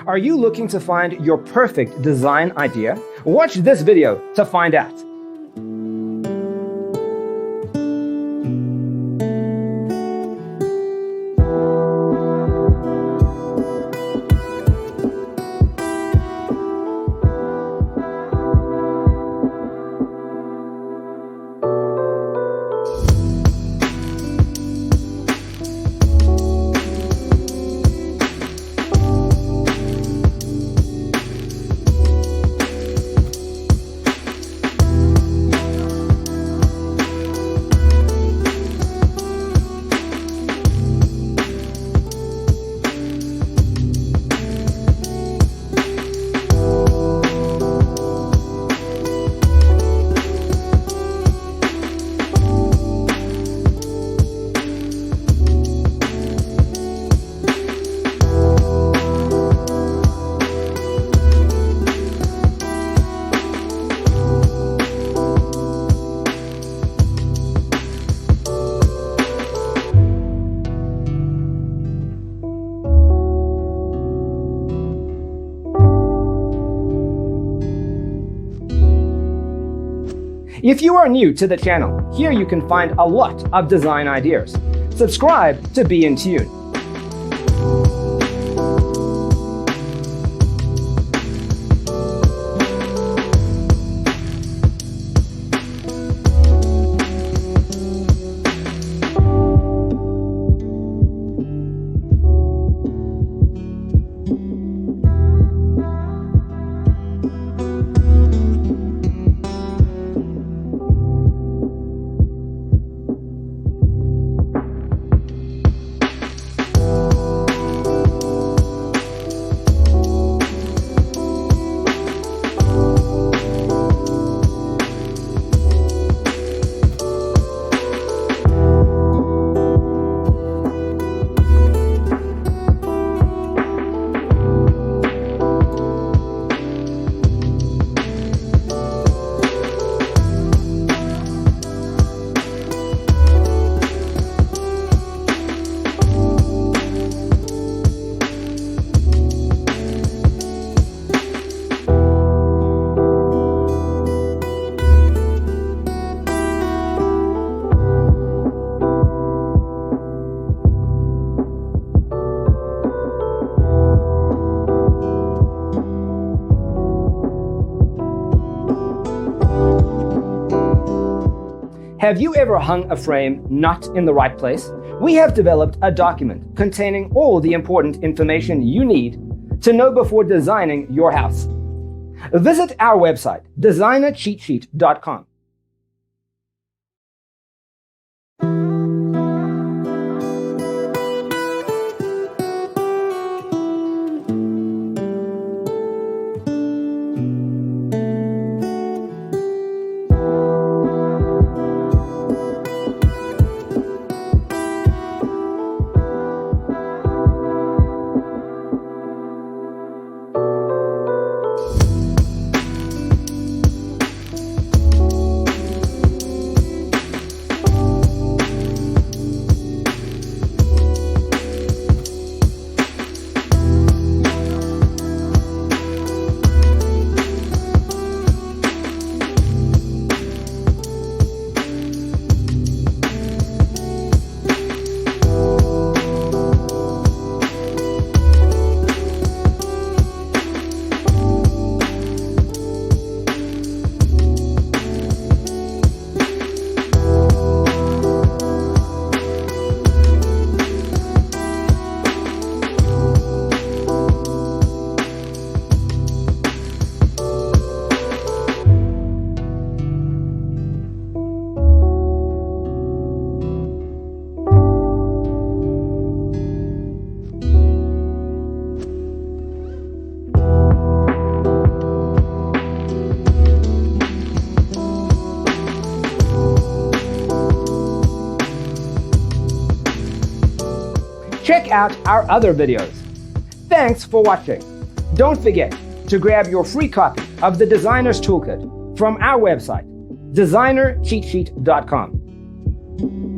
Are you looking to find your perfect design idea? Watch this video to find out. If you are new to the channel, here you can find a lot of design ideas. Subscribe to be in tune. Have you ever hung a frame not in the right place? We have developed a document containing all the important information you need to know before designing your house. Visit our website, designercheatsheet.com. Check out our other videos. Thanks for watching. Don't forget to grab your free copy of the Designer's Toolkit from our website, designercheatsheet.com.